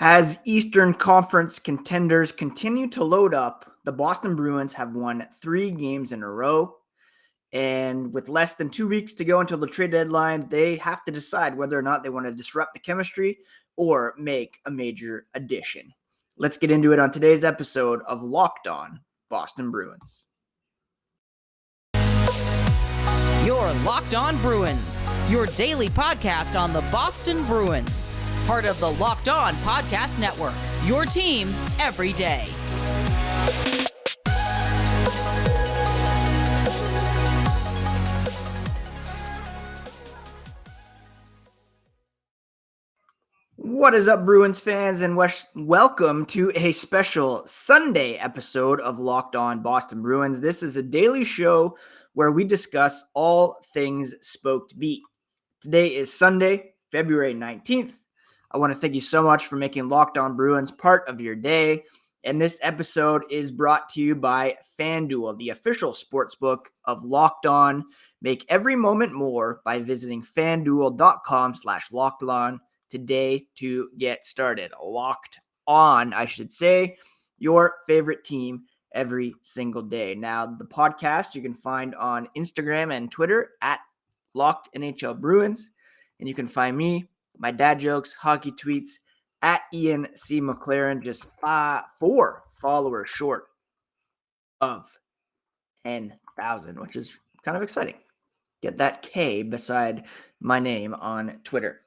As Eastern Conference contenders continue to load up, the Boston Bruins have won 3 games in a row. And with less than 2 weeks to go until the trade deadline, they have to decide whether or not they want to disrupt the chemistry or make a major addition. Let's get into it on today's episode of Locked On Boston Bruins. You're Locked On Bruins, your daily podcast on the Boston Bruins. Part of the Locked On Podcast Network, your team every day. What is up, Bruins fans, and welcome to a special Sunday episode of Locked On Boston Bruins. This is a daily show where we discuss all things Spoked Beat. Today is Sunday, February 19th. I want to thank you so much for making Locked On Bruins part of your day. And this episode is brought to you by FanDuel, the official sportsbook of Locked On. Make every moment more by visiting fanduel.com/lockedon today to get started. Locked On, I should say, your favorite team every single day. Now, the podcast you can find on Instagram and Twitter at Locked NHL Bruins. And you can find me, my dad jokes, hockey tweets at Ian C. McLaren, just 4 followers short of 10,000, which is kind of exciting. Get that K beside my name on Twitter.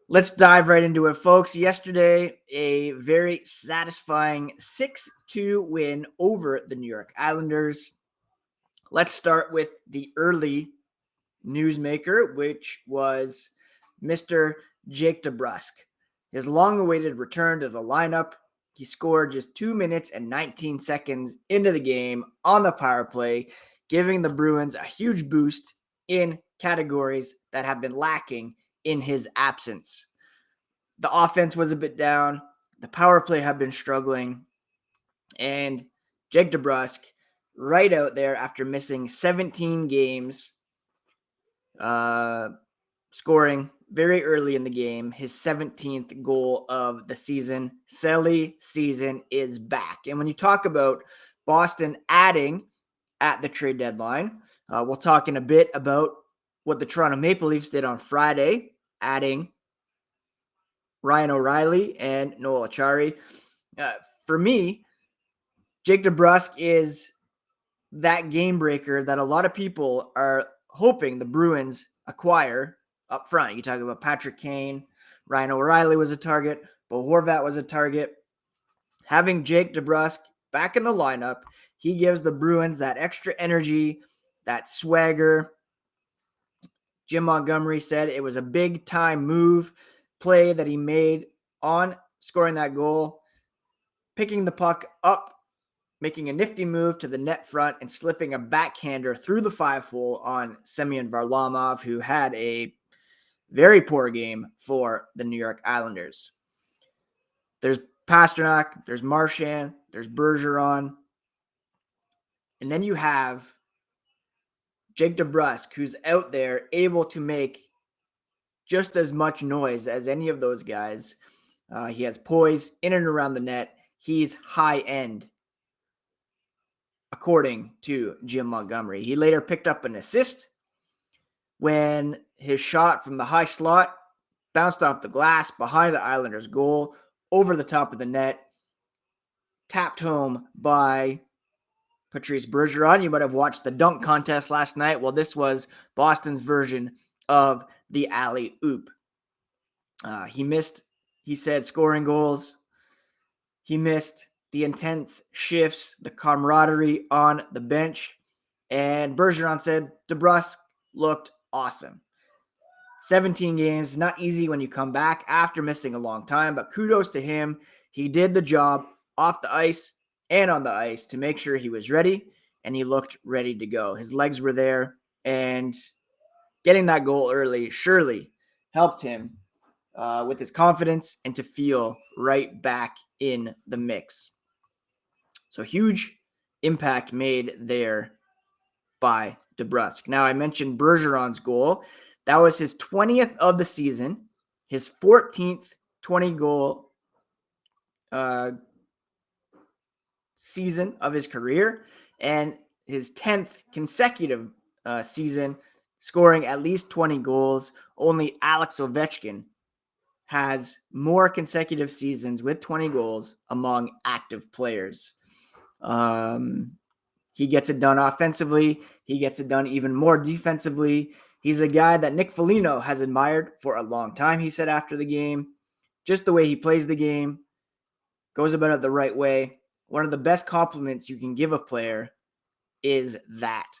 Let's dive right into it, folks. Yesterday, a very satisfying 6-2 win over the New York Islanders. Let's start with the early newsmaker, which was Mr. Jake DeBrusk. His long-awaited return to the lineup. He scored just 2 minutes and 19 seconds into the game on the power play, giving the Bruins a huge boost in categories that have been lacking in his absence. The offense was a bit down. The power play had been struggling. And Jake DeBrusk, right out there after missing 17 games, scoring very early in the game, his 17th goal of the season. Selly season is back. And when you talk about Boston adding at the trade deadline, we'll talk in a bit about what the Toronto Maple Leafs did on Friday, adding Ryan O'Reilly and Noel Acciari. For me, Jake DeBrusk is that game breaker that a lot of people are hoping the Bruins acquire up front. You talk about Patrick Kane, Ryan O'Reilly was a target, Bo Horvat was a target. Having Jake DeBrusk back in the lineup, he gives the Bruins that extra energy, that swagger. Jim Montgomery said it was a big-time move play that he made on scoring that goal, picking the puck up, making a nifty move to the net front and slipping a backhander through the 5-hole on Semyon Varlamov, who had a very poor game for the New York Islanders. There's Pastrnak, there's Marchand, there's Bergeron. And then you have Jake DeBrusk, who's out there able to make just as much noise as any of those guys. He has poise in and around the net. He's high end, according to Jim Montgomery. He later picked up an assist when his shot from the high slot bounced off the glass behind the Islanders' goal, over the top of the net, tapped home by Patrice Bergeron. You might have watched the dunk contest last night. Well, this was Boston's version of the alley-oop. He missed, he said, scoring goals. He missed the intense shifts, the camaraderie on the bench. And Bergeron said DeBrusk looked awesome. 17 games, not easy when you come back after missing a long time, but kudos to him. He did the job off the ice and on the ice to make sure he was ready, and he looked ready to go. His legs were there, and getting that goal early surely helped him with his confidence and to feel right back in the mix. So huge impact made there by DeBrusk. Now, I mentioned Bergeron's goal. That was his 20th of the season, his 14th 20-goal season of his career and his 10th consecutive season scoring at least 20 goals. Only Alex Ovechkin has more consecutive seasons with 20 goals among active players. He gets it done offensively. He gets it done even more defensively. He's a guy that Nick Foligno has admired for a long time, he said after the game. Just the way he plays the game, goes about it the right way. One of the best compliments you can give a player is that.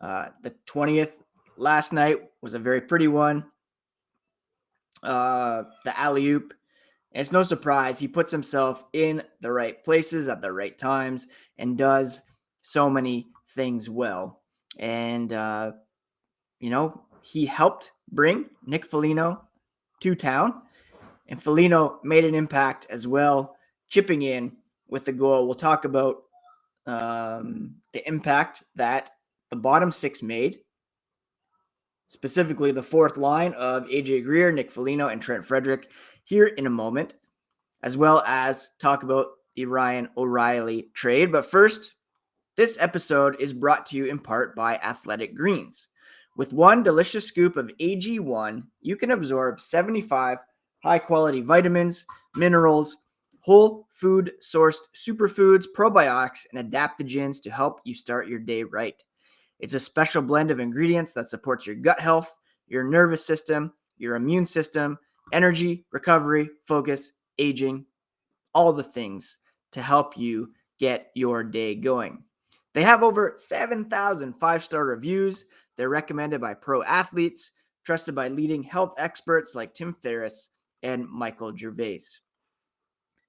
The 20th last night was a very pretty one. The alley-oop. And it's no surprise he puts himself in the right places at the right times and does so many things well. And, he helped bring Nick Foligno to town. And Foligno made an impact as well, chipping in with the goal. We'll talk about the impact that the bottom six made, specifically the fourth line of AJ Greer, Nick Foligno, and Trent Frederic here in a moment, as well as talk about the Ryan O'Reilly trade. But first, this episode is brought to you in part by Athletic Greens. With one delicious scoop of AG1, you can absorb 75 high-quality vitamins, minerals, whole food sourced superfoods, probiotics, and adaptogens to help you start your day right. It's a special blend of ingredients that supports your gut health, your nervous system, your immune system, energy, recovery, focus, aging, all the things to help you get your day going. They have over 7,000 five-star reviews. They're recommended by pro athletes, trusted by leading health experts like Tim Ferriss and Michael Gervais.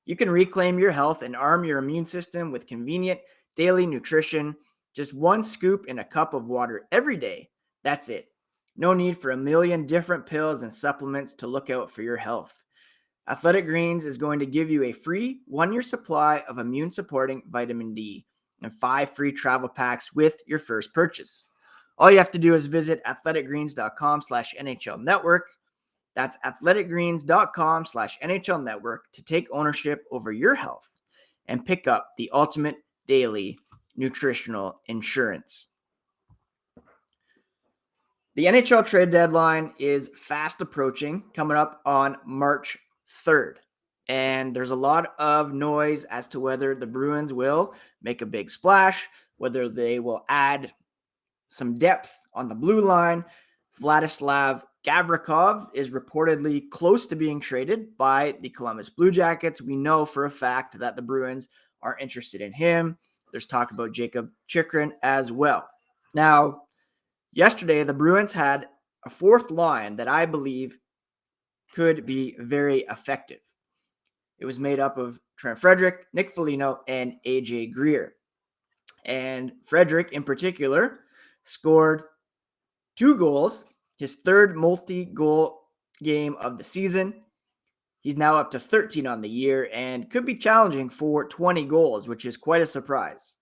You can reclaim your health and arm your immune system with convenient daily nutrition. Just one scoop in a cup of water every day. That's it. No need for a million different pills and supplements to look out for your health. Athletic Greens is going to give you a free 1-year supply of immune-supporting vitamin D and 5 free travel packs with your first purchase. All you have to do is visit athleticgreens.com/NHL Network. That's athleticgreens.com/NHL Network to take ownership over your health and pick up the ultimate daily nutritional insurance. The NHL trade deadline is fast approaching, coming up on March 3rd. And there's a lot of noise as to whether the Bruins will make a big splash, whether they will add some depth on the blue line. Vladislav Gavrikov is reportedly close to being traded by the Columbus Blue Jackets. We know for a fact that the Bruins are interested in him. There's talk about Jacob Chychrun as well. Now, yesterday, the Bruins had a fourth line that I believe could be very effective. It was made up of Trent Frederic, Nick Foligno, and AJ Greer. And Frederic, in particular, scored 2 goals, his third multi-goal game of the season. He's now up to 13 on the year and could be challenging for 20 goals, which is quite a surprise.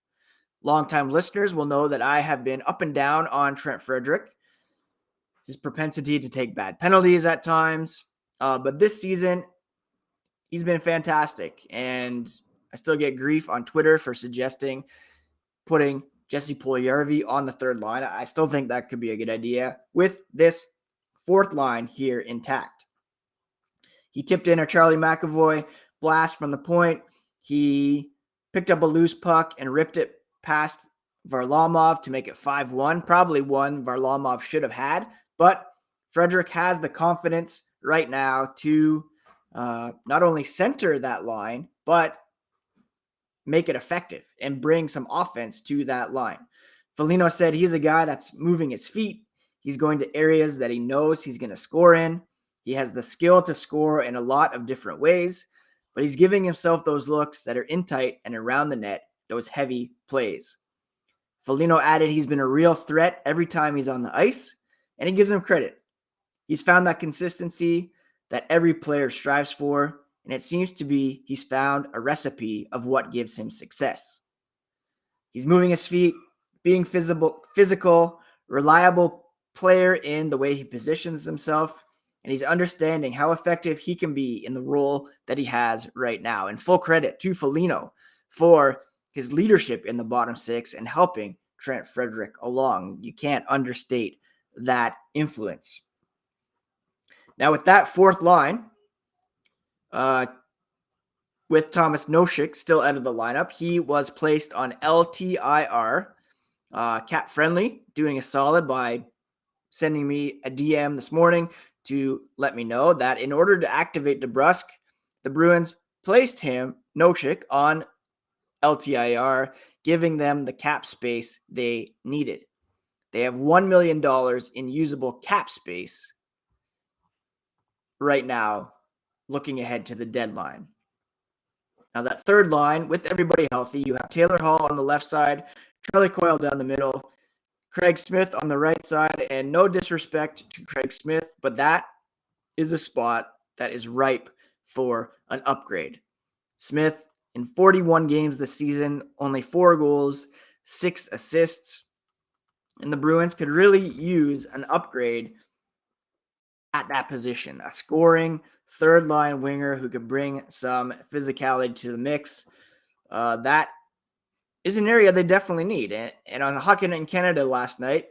Longtime listeners will know that I have been up and down on Trent Frederic, his propensity to take bad penalties at times. But this season, he's been fantastic. And I still get grief on Twitter for suggesting putting Jesse Puljujarvi on the third line. I still think that could be a good idea with this fourth line here intact. He tipped in a Charlie McAvoy blast from the point. He picked up a loose puck and ripped it past Varlamov to make it 5-1. Probably one Varlamov should have had. But Frederic has the confidence right now to not only center that line, but make it effective and bring some offense to that line. Foligno said he's a guy that's moving his feet. He's going to areas that he knows he's going to score in. He has the skill to score in a lot of different ways, but he's giving himself those looks that are in tight and around the net, those heavy plays. Foligno added he's been a real threat every time he's on the ice, and he gives him credit. He's found that consistency that every player strives for, and it seems to be he's found a recipe of what gives him success. He's moving his feet, being physical, reliable player in the way he positions himself, and he's understanding how effective he can be in the role that he has right now. And full credit to Foligno for his leadership in the bottom six and helping Trent Frederic along. You can't understate that influence. Now, with that fourth line, with Thomas Nosek still out of the lineup, he was placed on LTIR. Cat Friendly doing a solid by sending me a DM this morning to let me know that in order to activate DeBrusk, the Bruins placed him, Nosek, on LTIR, giving them the cap space they needed. They have $1 million in usable cap space right now, looking ahead to the deadline. Now, that third line, with everybody healthy, you have Taylor Hall on the left side, Charlie Coyle down the middle, Craig Smythe on the right side, and no disrespect to Craig Smythe, but that is a spot that is ripe for an upgrade. Smythe, in 41 games this season, only 4 goals, 6 assists, and the Bruins could really use an upgrade at that position, a scoring third-line winger who could bring some physicality to the mix. That is an area they definitely need. And on Hockey Night in Canada last night,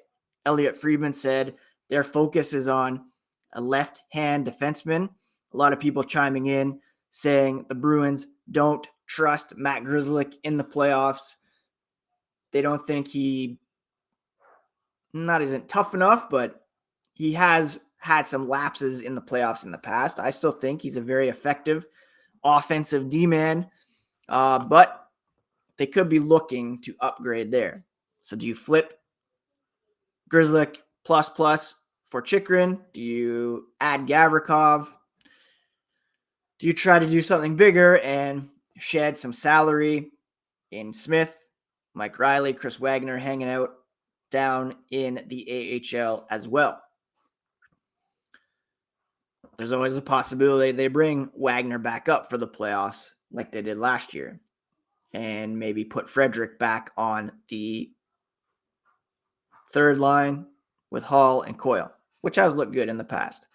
Elliot Friedman said their focus is on a left-hand defenseman. A lot of people chiming in saying the Bruins don't trust Matt Grzelcyk in the playoffs. They don't think he isn't tough enough, but he has had some lapses in the playoffs in the past. I still think he's a very effective offensive D-man, but they could be looking to upgrade there. So do you flip Grzelcyk plus for Chychrun? Do you add Gavrikov? Do you try to do something bigger and shed some salary in Smythe, Mike Riley, Chris Wagner hanging out down in the AHL as well? There's always a possibility they bring Wagner back up for the playoffs like they did last year and maybe put Frederic back on the third line with Hall and Coyle, which has looked good in the past.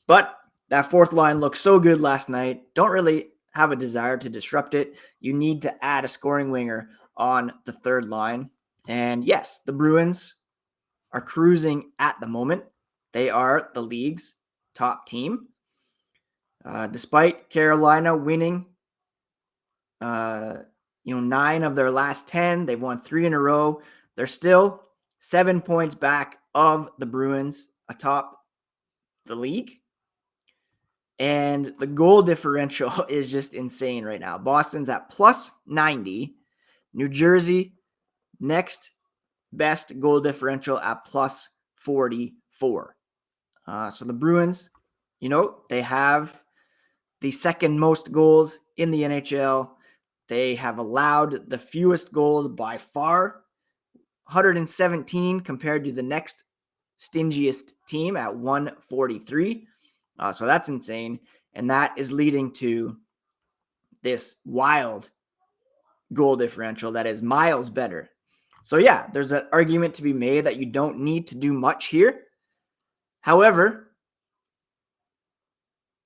But that fourth line looked so good last night. Don't really have a desire to disrupt it. You need to add a scoring winger on the third line. And yes, the Bruins are cruising at the moment. They are the league's top team. Despite Carolina winning 9 of their last 10, they've won 3 in a row. They're still 7 points back of the Bruins atop the league. And the goal differential is just insane right now. Boston's at plus 90. New Jersey, next best goal differential at plus 44. So the Bruins, they have the second most goals in the NHL. They have allowed the fewest goals by far, 117 compared to the next stingiest team at 143. So that's insane. And that is leading to this wild goal differential that is miles better. So yeah, there's an argument to be made that you don't need to do much here. However,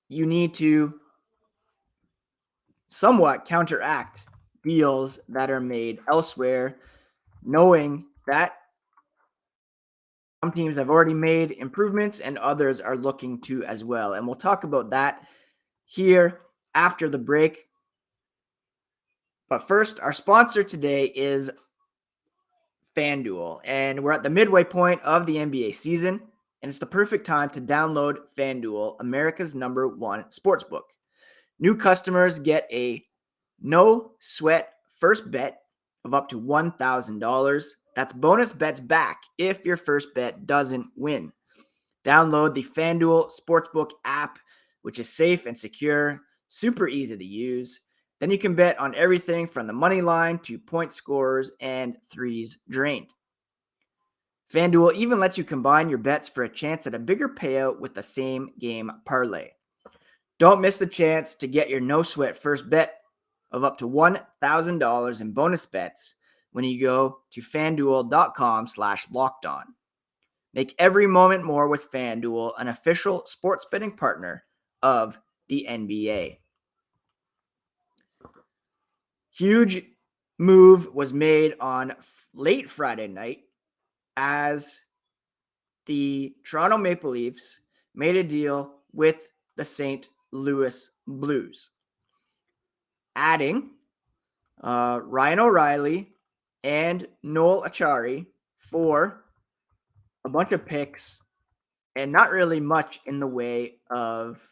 you need to somewhat counteract deals that are made elsewhere, knowing that some teams have already made improvements and others are looking to as well. And we'll talk about that here after the break. But first, our sponsor today is FanDuel. And we're at the midway point of the NBA season, and it's the perfect time to download FanDuel, America's #1 sportsbook. New customers get a no-sweat first bet of up to $1,000. That's bonus bets back if your first bet doesn't win. Download the FanDuel Sportsbook app, which is safe and secure, super easy to use. Then you can bet on everything from the money line to point scorers and threes drained. FanDuel even lets you combine your bets for a chance at a bigger payout with the same game parlay. Don't miss the chance to get your no-sweat first bet of up to $1,000 in bonus bets when you go to FanDuel.com/lockedon. Make every moment more with FanDuel, an official sports betting partner of the NBA. Huge move was made on late Friday night as the Toronto Maple Leafs made a deal with the St. Louis Blues, adding Ryan O'Reilly and Noel Acciari for a bunch of picks and not really much in the way of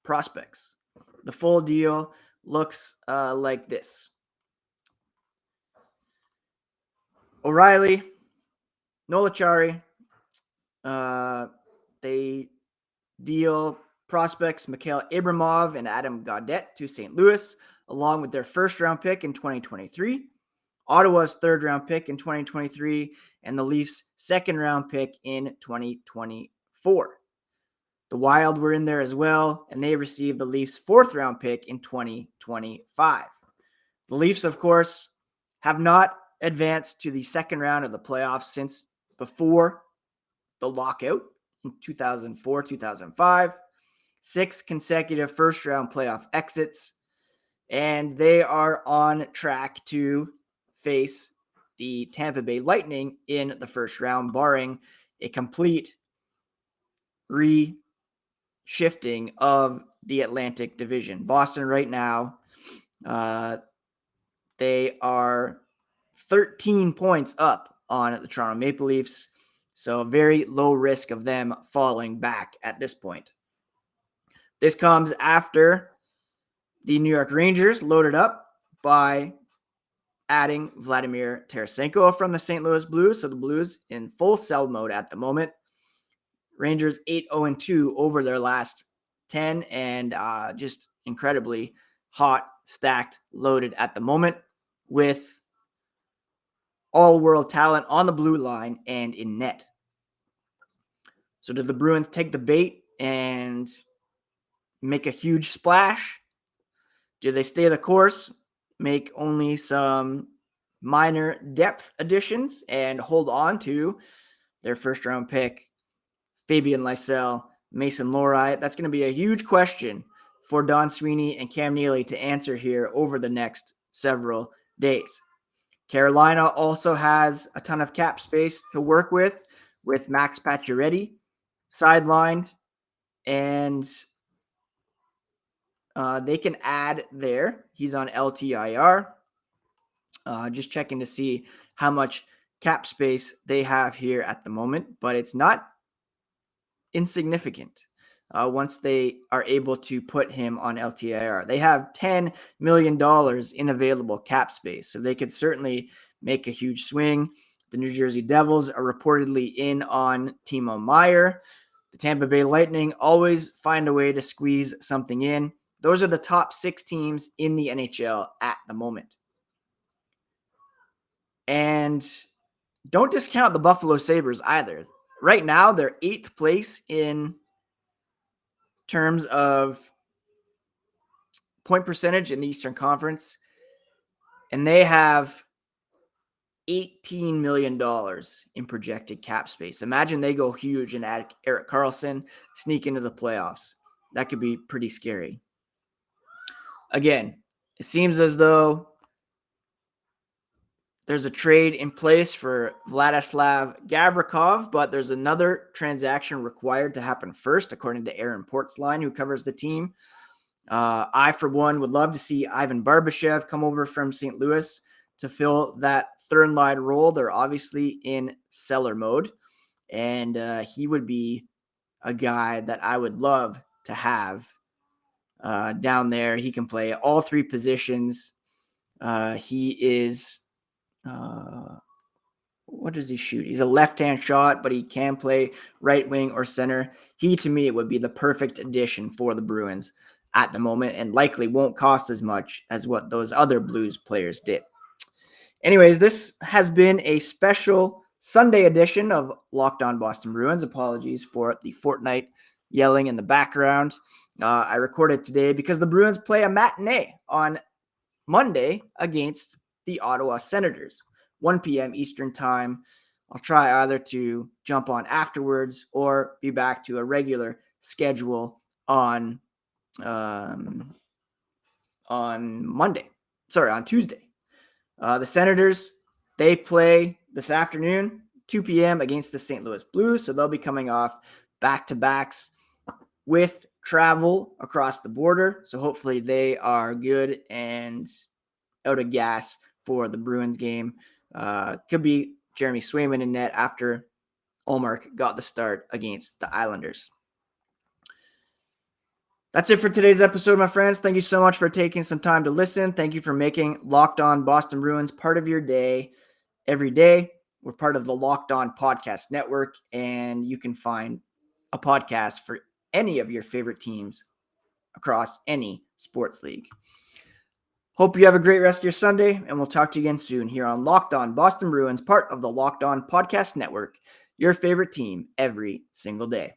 prospects. The full deal looks like this. O'Reilly, Noel Acciari, they deal prospects Mikhail Abramov and Adam Gaudette to St. Louis, along with their first-round pick in 2023, Ottawa's third-round pick in 2023, and the Leafs' second-round pick in 2024. The Wild were in there as well, and they received the Leafs' fourth-round pick in 2025. The Leafs, of course, have not advanced to the second round of the playoffs since before the lockout in 2004-2005. 6 consecutive first-round playoff exits, and they are on track to face the Tampa Bay Lightning in the first round, barring a complete shifting of the Atlantic Division. Boston right now, they are 13 points up on the Toronto Maple Leafs, so very low risk of them falling back at this point. This comes after the New York Rangers loaded up by adding Vladimir Tarasenko from the St. Louis Blues, so the Blues in full sell mode at the moment. Rangers 8-0-2 over their last 10 and just incredibly hot, stacked, loaded at the moment with all-world talent on the blue line and in net. So did the Bruins take the bait and make a huge splash? Do they stay the course, make only some minor depth additions, and hold on to their first-round pick, Fabian Lysell, Mason Lohrei? That's going to be a huge question for Don Sweeney and Cam Neely to answer here over the next several days. Carolina also has a ton of cap space to work with Max Pacioretty sidelined, and they can add there. He's on LTIR. Just checking to see how much cap space they have here at the moment, but it's not insignificant once they are able to put him on LTIR. They have $10 million in available cap space, so they could certainly make a huge swing. The New Jersey Devils are reportedly in on Timo Meier. The Tampa Bay Lightning always find a way to squeeze something in. Those are the top 6 teams in the NHL at the moment. And don't discount the Buffalo Sabres either. Right now, they're 8th place in terms of point percentage in the Eastern Conference, and they have $18 million in projected cap space. Imagine they go huge and add Erik Karlsson, sneak into the playoffs. That could be pretty scary. Again, it seems as though there's a trade in place for Vladislav Gavrikov, but there's another transaction required to happen first, according to Aaron Portzline, who covers the team. I, for one, would love to see Ivan Barbashev come over from St. Louis to fill that third line role. They're obviously in seller mode, and he would be a guy that I would love to have down there. He can play all 3 positions. He is... what does he shoot? He's a left-hand shot, but he can play right wing or center. He, to me, would be the perfect addition for the Bruins at the moment and likely won't cost as much as what those other Blues players did. Anyways, this has been a special Sunday edition of Locked On Boston Bruins. Apologies for the Fortnite yelling in the background. I recorded today because the Bruins play a matinee on Monday against the Ottawa Senators, 1 p.m. Eastern time I'll try either to jump on afterwards or be back to a regular schedule on Tuesday. The Senators, they play this afternoon, 2 p.m. against the St. Louis Blues. So they'll be coming off back-to-backs with travel across the border. So hopefully they are good and out of gas for the Bruins game. Could be Jeremy Swayman in net after Ullmark got the start against the Islanders. That's it for today's episode, my friends. Thank you so much for taking some time to listen. Thank you for making Locked On Boston Bruins part of your day every day. We're part of the Locked On Podcast Network, and you can find a podcast for any of your favorite teams across any sports league. Hope you have a great rest of your Sunday, and we'll talk to you again soon here on Locked On Boston Bruins, part of the Locked On Podcast Network, your favorite team every single day.